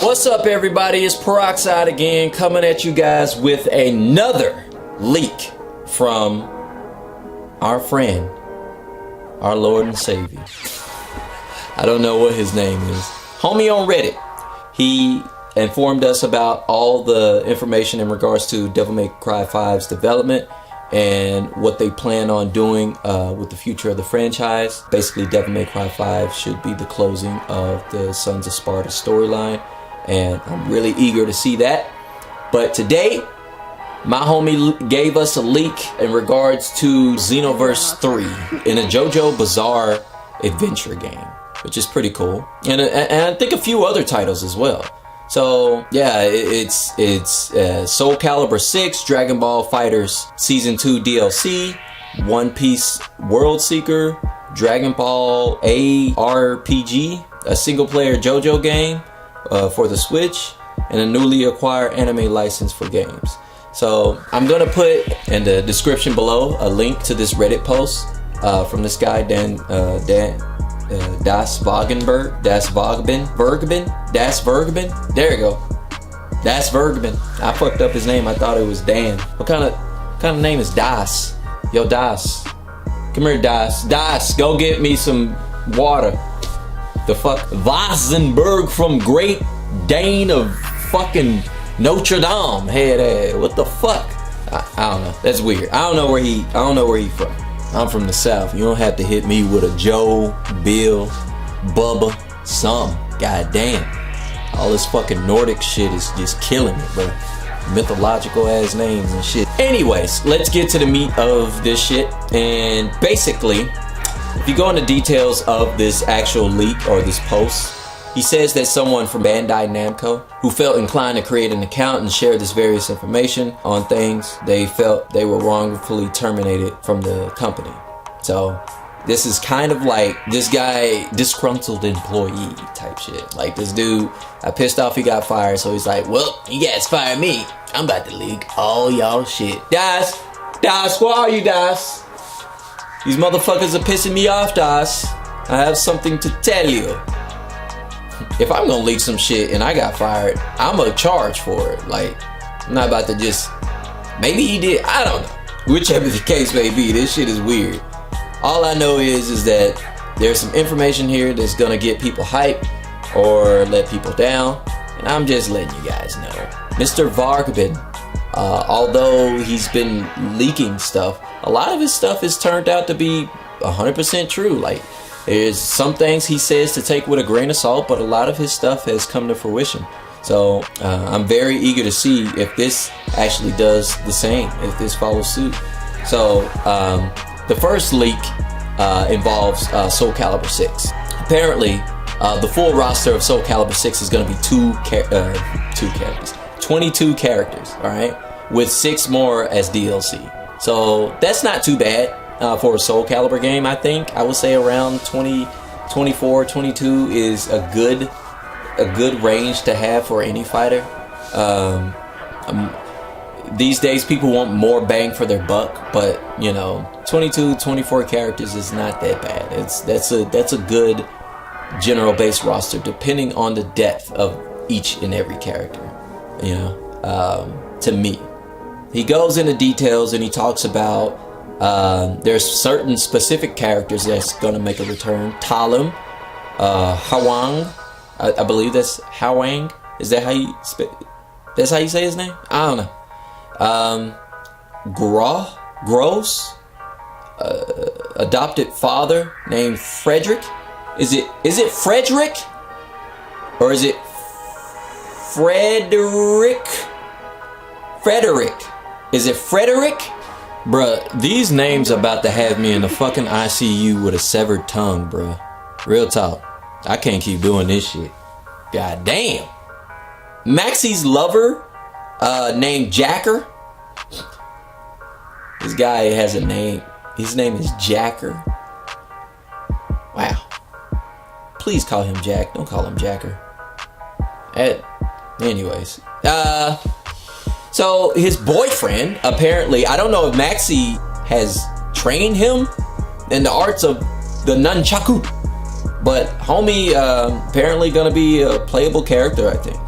What's up, everybody? It's Peroxide again, coming at you guys with another leak from our friend, our Lord and Savior. I don't know what his name is. Homie on Reddit. He informed us about all the information in regards to Devil May Cry 5's development and what they plan on doing with the future of the franchise. Basically, Devil May Cry 5 should be the closing of the Sons of Sparta storyline, and I'm really eager to see that. But today, my homie gave us a leak in regards to Xenoverse 3 in a JoJo Bizarre adventure game, which is pretty cool, and I think a few other titles as well. So yeah, it's Soul Calibur 6, Dragon Ball Fighterz Season 2 DLC, One Piece World Seeker, Dragon Ball ARPG, a single player JoJo game for the Switch, and a newly acquired anime license for games. So I'm gonna put in the description below a link to this Reddit post from this guy Das Voggenberg. There you go. Das Vergben. I fucked up his name. I thought it was Dan. What kind of name is Das? Yo, Das. Come here, Das. Das, go get me some water. The fuck? Vasenberg from Great Dane of fucking Notre Dame. Hey, what the fuck? I don't know. That's weird. I don't know where he from. I'm from the South. You don't have to hit me with a Joe, Bill, Bubba, something. God damn. All this fucking Nordic shit is just killing me, bro. Mythological ass names and shit. Anyways, let's get to the meat of this shit. And basically, if you go into details of this actual leak or this post, he says that someone from Bandai Namco who felt inclined to create an account and share this various information on things, they felt they were wrongfully terminated from the company. So this is kind of like this guy, disgruntled employee type shit. Like this dude, I pissed off he got fired, so he's like, well, you guys fired me. I'm about to leak all y'all shit. Das, where are you, Das? These motherfuckers are pissing me off, Das. I have something to tell you. If I'm gonna leak some shit and I got fired, I'm gonna charge for it. Like, I'm not about to just, maybe he did, I don't know. Whichever the case may be, this shit is weird. All I know is that there's some information here that's gonna get people hyped or let people down, and I'm just letting you guys know. Mr. Vargben, although he's been leaking stuff, a lot of his stuff has turned out to be 100% true. Like, there's some things he says to take with a grain of salt, but a lot of his stuff has come to fruition. So I'm very eager to see if this actually does the same, if this follows suit. So the first leak involves Soul Calibur 6. Apparently, the full roster of Soul Calibur 6 is going to be 22 characters, all right, with 6 more as DLC. So that's not too bad. For a Soul Calibur game, I think I would say around 24, 22 is a good range to have for any fighter. These days people want more bang for their buck, but you know, 22, 24 characters is not that bad. That's a good general base roster depending on the depth of each and every character, you know. To me, he goes into details and he talks about there's certain specific characters that's gonna make a return. Talum, Hwang, I believe that's Hwang. Is that how you that's how you say his name? I don't know. Gross, adopted father named Frederick. Is it Frederick or is it Frederick? Is it Frederick? Bruh, these names about to have me in the fucking ICU with a severed tongue, bruh. Real talk. I can't keep doing this shit. God damn. Maxie's lover, named Jacker. This guy has a name. His name is Jacker. Wow. Please call him Jack. Don't call him Jacker. Anyways. So his boyfriend, apparently, I don't know if Maxie has trained him in the arts of the nunchaku, but homie apparently gonna be a playable character, I think.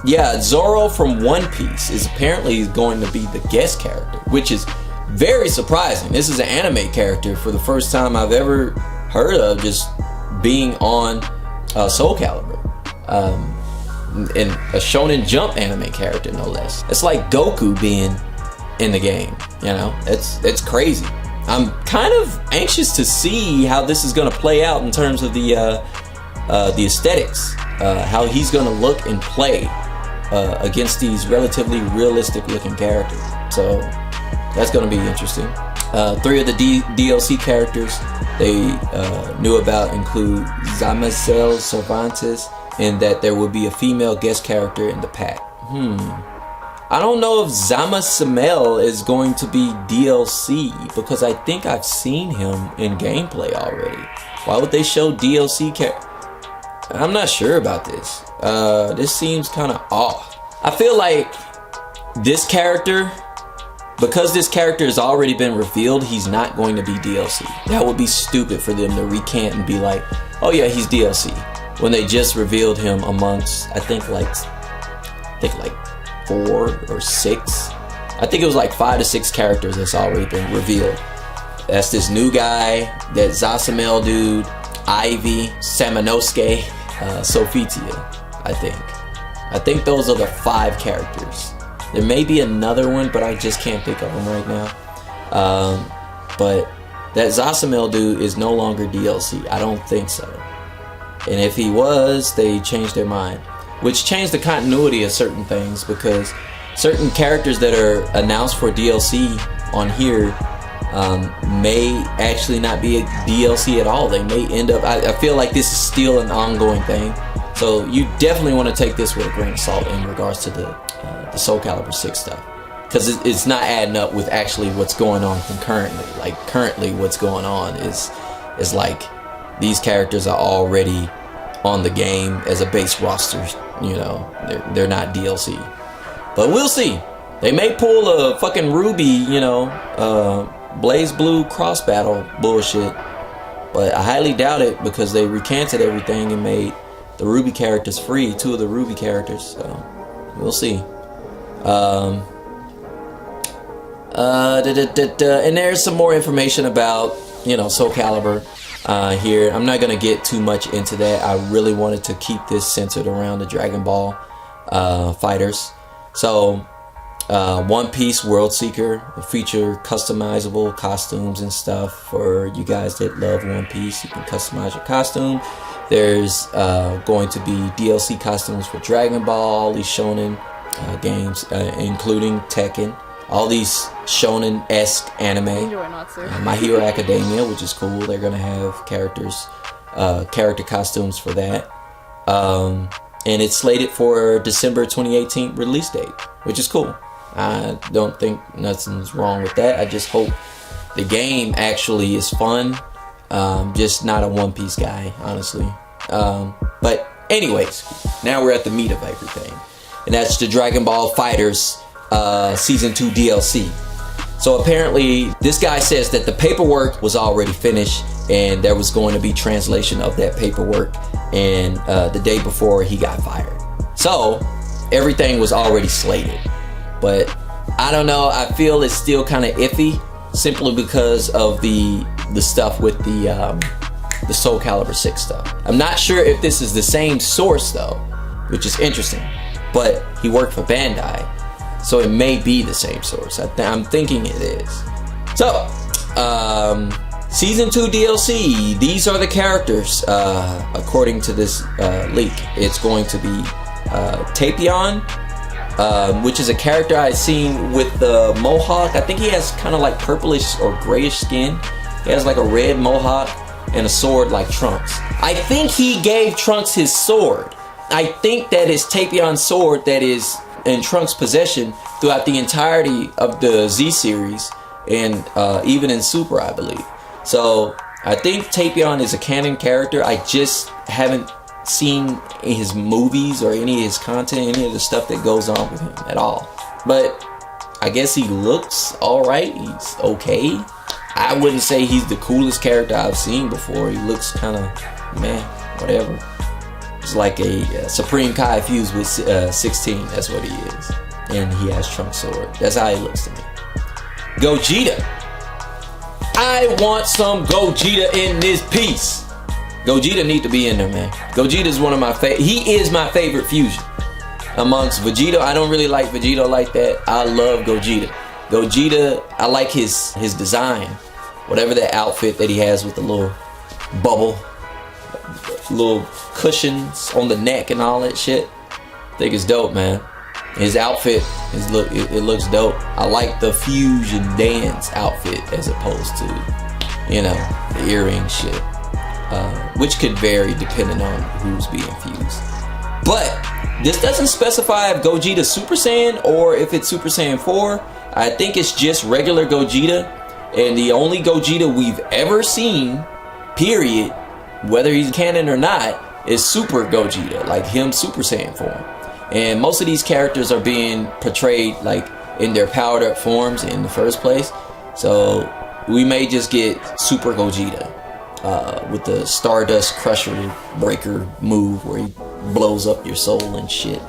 yeah, Zoro from One Piece is apparently going to be the guest character, which is very surprising. This is an anime character for the first time I've ever heard of just being on Soul Calibur. And a Shonen Jump anime character, no less. It's like Goku being in the game, you know? It's crazy. I'm kind of anxious to see how this is gonna play out in terms of the aesthetics, how he's gonna look and play against these relatively realistic looking characters. So that's gonna be interesting. 3 of the DLC characters they knew about include Zamisel Cervantes, and that there will be a female guest character in the pack. I don't know if Zamisel is going to be DLC, because I think I've seen him in gameplay already. Why would they show DLC character? I'm not sure about this. This seems kind of off. I feel like this character, because this character has already been revealed, he's not going to be DLC. That would be stupid for them to recant and be like, oh yeah, he's DLC, when they just revealed him amongst, I think like 4 or 6. I think it was like 5 to 6 characters that's already been revealed. That's this new guy, that Zasamel dude, Ivy, Samanosuke, Sophitia, I think those are the 5 characters. There may be another one, but I just can't think of them right now. But that Zasamel dude is no longer DLC. I don't think so. And if he was, they changed their mind, which changed the continuity of certain things, because certain characters that are announced for DLC on here may actually not be a DLC at all. They may end up, I feel like this is still an ongoing thing. So you definitely want to take this with a grain of salt in regards to the Soul Calibur 6 stuff, because it's not adding up with actually what's going on concurrently. Like currently what's going on is like these characters are already on the game as a base roster, you know, they're not DLC. But we'll see. They may pull a fucking Ruby, you know, Blaze Blue cross battle bullshit, but I highly doubt it, because they recanted everything and made the Ruby characters free, 2 of the Ruby characters. So we'll see. And there's some more information about, you know, Soul Calibur here. I'm not gonna get too much into that. I really wanted to keep this centered around the Dragon Ball fighters. So One Piece World Seeker will feature customizable costumes and stuff for you guys that love One Piece. You can customize your costume. There's going to be DLC costumes for Dragon Ball, all these shonen games, including Tekken, all these shonen-esque anime. My Hero Academia, which is cool. They're gonna have character costumes for that. And it's slated for December 2018 release date, which is cool. I don't think nothing's wrong with that. I just hope the game actually is fun. Just not a One Piece guy, honestly. But anyways, now we're at the meat of everything, and that's the Dragon Ball Fighterz Season 2 DLC. So apparently this guy says that the paperwork was already finished, and there was going to be translation of that paperwork, and the day before he got fired. So everything was already slated. But I don't know, I feel it's still kind of iffy, simply because of the stuff with the Soul Calibur 6 stuff. I'm not sure if this is the same source though, which is interesting, but he worked for Bandai, so it may be the same source. I'm thinking it is. So Season 2 DLC, these are the characters according to this leak. It's going to be Tapion, which is a character I've seen with the mohawk. I think he has kind of like purplish or grayish skin. He has like a red mohawk and a sword like Trunks. I think he gave Trunks his sword. I think that is Tapion's sword that is in Trunks' possession throughout the entirety of the Z series, and even in Super, I believe. So I think Tapion is a canon character. I just haven't seen his movies or any of his content, any of the stuff that goes on with him at all. But I guess he looks alright. He's okay. I wouldn't say he's the coolest character I've seen before. He looks kind of meh, whatever. It's like a Supreme Kai fused with 16. That's what he is. And he has Trunks' sword. That's how he looks to me. Gogeta. I want some Gogeta in this piece. Gogeta need to be in there, man. Gogeta is one of my favorite. He is my favorite fusion amongst Vegeta. I don't really like Vegeta like that. I love Gogeta. Gogeta, I like his design. Whatever that outfit that he has with the little bubble, little cushions on the neck and all that shit. I think it's dope, man. His outfit, it looks dope. I like the fusion dance outfit as opposed to, you know, the earring shit, which could vary depending on who's being fused. But this doesn't specify if Gogeta's Super Saiyan or if it's Super Saiyan 4. I think it's just regular Gogeta, and the only Gogeta we've ever seen, period, whether he's canon or not, is Super Gogeta, like him Super Saiyan form. And most of these characters are being portrayed like in their powered up forms in the first place. So we may just get Super Gogeta with the Stardust Crusher Breaker move where he blows up your soul and shit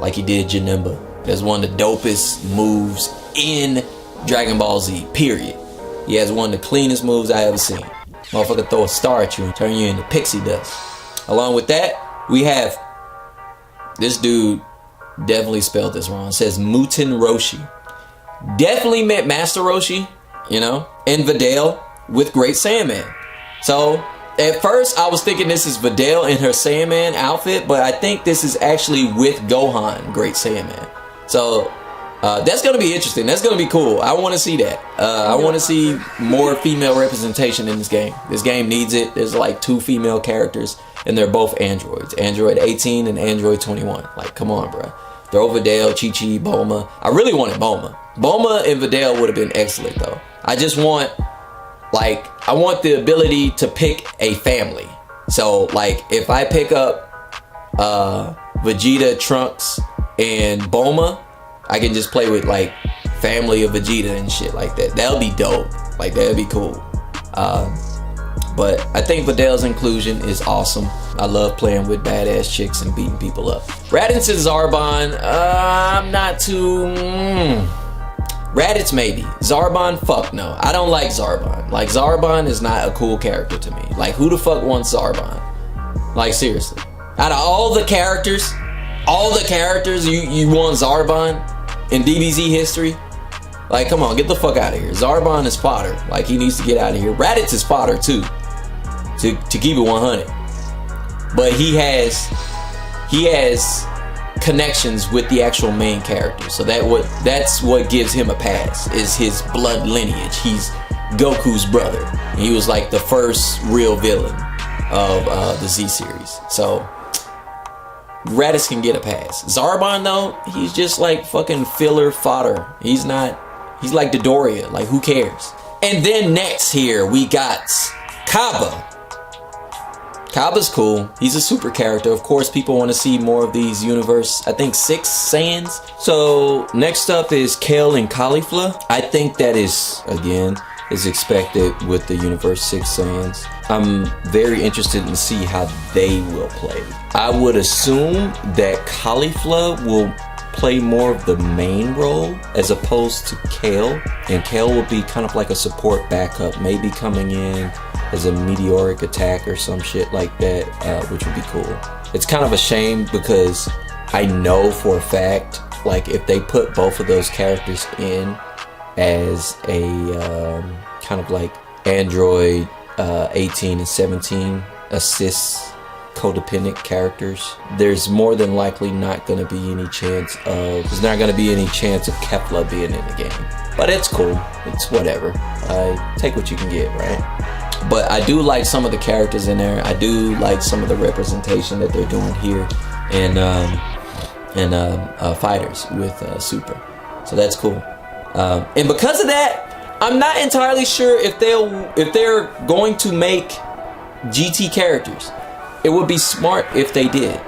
like he did Janemba. That's one of the dopest moves in Dragon Ball Z, period. He has one of the cleanest moves I ever seen. Motherfucker throw a star at you and turn you into pixie dust. Along with that, we have this dude, definitely spelled this wrong. It says Muten Roshi. Definitely meant Master Roshi, you know, and Videl with Great Saiyaman. So at first I was thinking this is Videl in her Saiyaman outfit, but I think this is actually with Gohan, Great Saiyaman. So that's gonna be interesting. That's gonna be cool. I want to see that. I want to see more female representation in this game. This game needs it. There's like 2 female characters, and they're both androids. Android 18 and Android 21. Like, come on, bro. Throw Videl, Chi-Chi, Bulma. I really wanted Bulma. Bulma and Videl would have been excellent, though. I just want, like, I want the ability to pick a family. So, like, if I pick up Vegeta, Trunks, and Bulma, I can just play with, like, family of Vegeta and shit like that. That'll be dope. Like, that'd be cool. But I think Videl's inclusion is awesome. I love playing with badass chicks and beating people up. Raditz and Zarbon, I'm not too... Raditz maybe. Zarbon, fuck no. I don't like Zarbon. Like, Zarbon is not a cool character to me. Like, who the fuck wants Zarbon? Like, seriously. Out of all the characters, you want Zarbon in DBZ history? Like, come on, get the fuck out of here. Zarbon is fodder. Like, he needs to get out of here. Raditz is fodder too, to keep it 100. But he has connections with the actual main character. So that's what gives him a pass, is his blood lineage. He's Goku's brother. And he was like the first real villain of the Z series. So Raditz can get a pass. Zarbon though, he's just like fucking filler fodder. He's like Dodoria. Like, who cares? And then next here we got Kaba. Kaba's cool. He's a super character. Of course, people want to see more of these universe, I think 6 Saiyans. So next up is Kale and Caulifla. I think that is, again, is expected with the universe 6 Saiyans. I'm very interested to see how they will play. I would assume that Caulifla will play more of the main role as opposed to Kale, and Kale will be kind of like a support backup, maybe coming in as a meteoric attack or some shit like that, which would be cool. It's kind of a shame because I know for a fact, like, if they put both of those characters in as a kind of like Android 18 and 17 assists codependent characters, there's more than likely not going to be any chance of Kefla being in the game. But it's cool. It's whatever. Take what you can get, right? But I do like some of the characters in there. I do like some of the representation that they're doing here in Fighters with Super. So that's cool. And because of that, I'm not entirely sure if they're going to make GT characters. It would be smart if they did,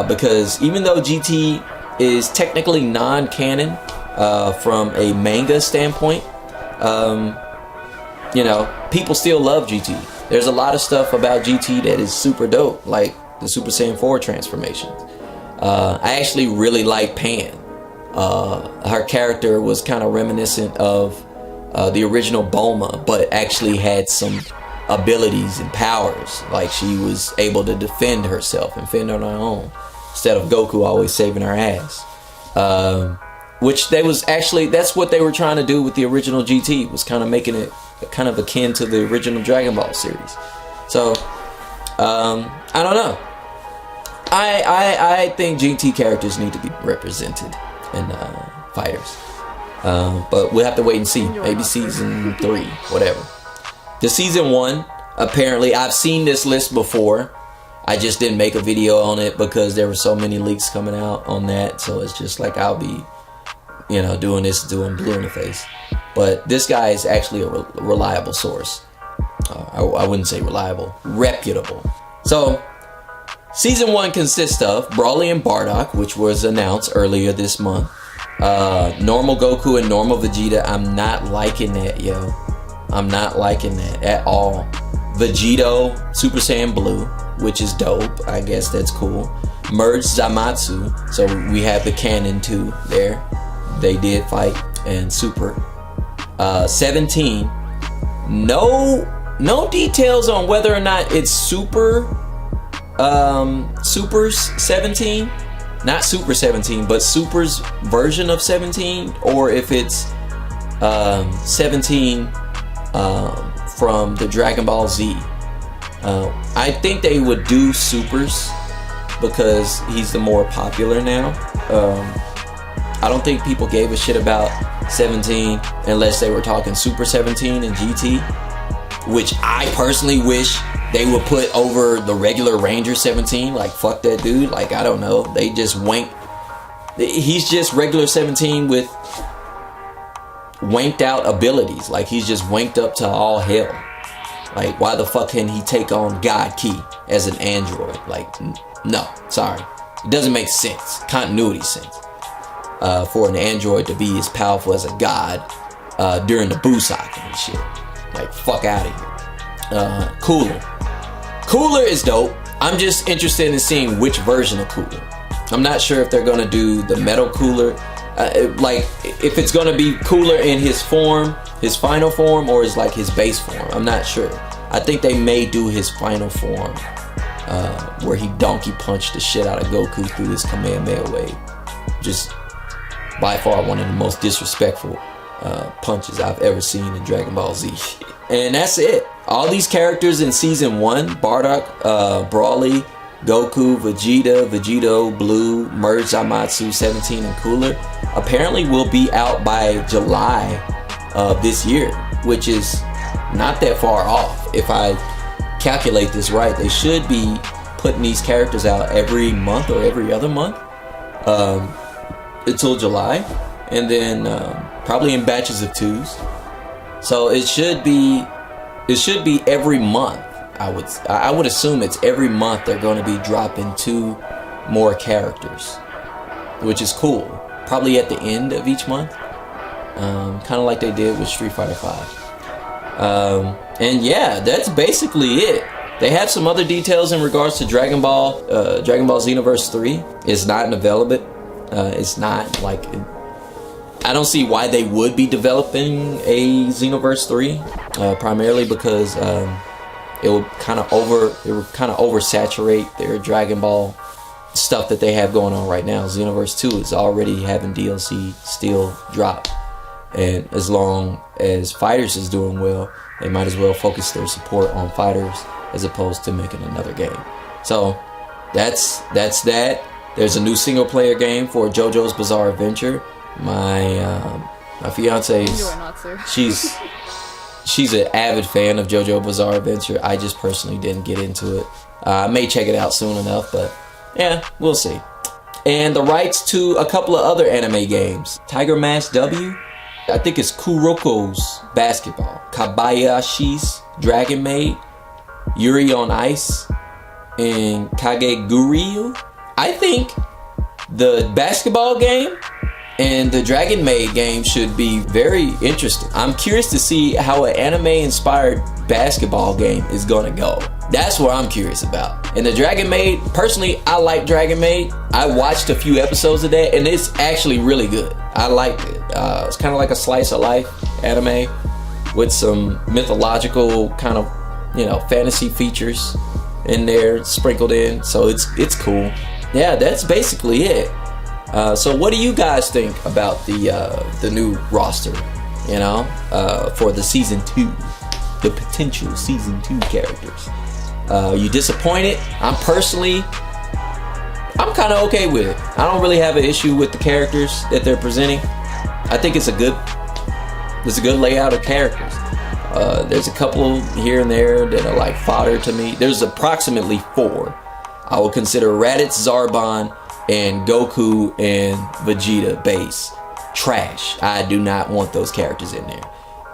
because even though GT is technically non-canon from a manga standpoint, you know, people still love GT. There's a lot of stuff about GT that is super dope. Like, the Super Saiyan 4 transformations. I actually really like Pan. Her character was kind of reminiscent of the original Bulma, but actually had some abilities and powers. Like she was able to defend herself and fend on her own, instead of Goku always saving her ass. Which that's what they were trying to do with the original GT, was kind of making it kind of akin to the original Dragon Ball series. So, I don't know. I think GT characters need to be represented in Fighters. But we'll have to wait and see. Maybe season 3, whatever. The season 1, apparently, I've seen this list before. I just didn't make a video on it because there were so many leaks coming out on that. So it's just like I'll be, doing blue in the face. But this guy is actually a reliable source. I wouldn't say reliable, reputable. So, season 1 consists of Broly and Bardock, which was announced earlier this month. Normal Goku and normal Vegeta. I'm not liking that, yo. I'm not liking that at all. Vegito, Super Saiyan Blue, which is dope. I guess that's cool. Merged Zamasu. So we have the canon too there. They did fight and Super. 17. No details on whether or not it's Super 17. Not Super 17, but Super's version of 17, or if it's 17 from the Dragon Ball Z. I think they would do Supers because he's the more popular now. I don't think people gave a shit about 17 unless they were talking Super 17 and GT, which I personally wish they would put over the regular Ranger 17. Like, fuck that dude. Like, I don't know. They just wank. He's just regular 17 with wanked out abilities. Like, he's just wanked up to all hell. Like, why the fuck can he take on God Ki as an android? Like, no, sorry. It doesn't make sense. Continuity sense. For an android to be as powerful as a god during the Busak and shit. Like, fuck out of here. Cooler is dope. I'm just interested in seeing which version of Cooler. I'm not sure if they're gonna do the metal Cooler, like if it's gonna be Cooler in his form, his final form, or is like his base form. I'm not sure. I think they may do his final form, where he donkey punched the shit out of Goku through his Kamehameha wave. Just by far one of the most disrespectful punches I've ever seen in Dragon Ball Z. And that's it. All these characters in season 1, Bardock, Broly, Goku, Vegeta, Vegito, Blue, Merged Zamasu, 17, and Cooler, apparently will be out by July of this year, which is not that far off. If I calculate this right, they should be putting these characters out every month or every other month until July, and then probably in batches of 2s. So it should be every month. I would assume it's every month they're going to be dropping 2 more characters, which is cool. Probably at the end of each month, kind of like they did with Street Fighter V. And yeah, that's basically it. They have some other details in regards to Dragon Ball Xenoverse 3. It's not in development. It's not like. I don't see why they would be developing a Xenoverse 3, primarily because it would kind of oversaturate their Dragon Ball stuff that they have going on right now. Xenoverse 2 is already having DLC still drop, and as long as Fighters is doing well, they might as well focus their support on Fighters as opposed to making another game. So that's that. There's a new single player game for JoJo's Bizarre Adventure. My fiance she's an avid fan of JoJo Bizarre Adventure. I just personally didn't get into it. I may check it out soon enough, but yeah, we'll see. And the rights to a couple of other anime games: Tiger Mask W, I think it's Kuroko's Basketball, Kabayashi's Dragon Maid, Yuri on Ice, and Kageguryu. I think the basketball game And the Dragon Maid game should be very interesting. I'm curious to see how an anime-inspired basketball game is gonna go. That's what I'm curious about. And the Dragon Maid, personally, I like Dragon Maid. I watched a few episodes of that, and it's actually really good. I liked it. It's kind of like a slice of life anime with some mythological kind of, fantasy features in there sprinkled in. So it's cool. Yeah, that's basically it. So what do you guys think about the new roster, for the season 2, the potential season 2 characters? You disappointed? I'm kind of okay with it. I don't really have an issue with the characters that they're presenting. I think it's a good layout of characters. There's a couple here and there that are like fodder to me. There's approximately 4. I would consider Raditz, Zarbon, and Goku and Vegeta base trash. I do not want those characters in there.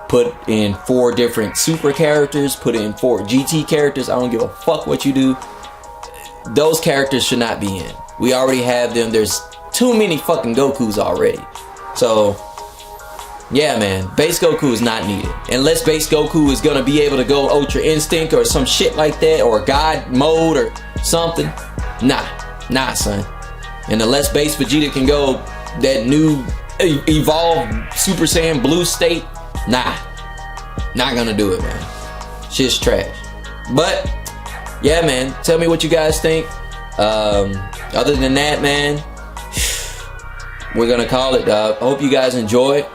Put in 4 different super characters, put in 4 GT characters. I don't give a fuck what you do. Those characters should not be in. We already have them. There's too many fucking Gokus already. So yeah, man, base Goku is not needed. Unless base Goku is gonna be able to go Ultra Instinct or some shit like that, or God mode or something. Nah, son. And unless base Vegeta can go that new evolved Super Saiyan blue state, not gonna do it, man. Shit's trash. But yeah, man, tell me what you guys think. Other than that, man, we're gonna call it. I hope you guys enjoyed.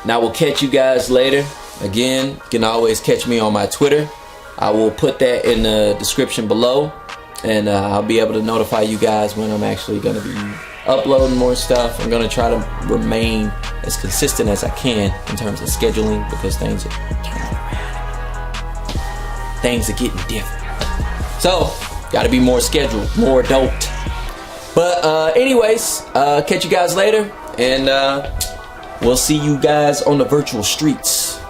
And I will catch you guys later. Again, you can always catch me on my Twitter. I will put that in the description below. And I'll be able to notify you guys when I'm actually going to be uploading more stuff. I'm going to try to remain as consistent as I can in terms of scheduling, because things are turning around. Things are getting different. So, got to be more scheduled, more adult. But anyways, catch you guys later. And we'll see you guys on the virtual streets.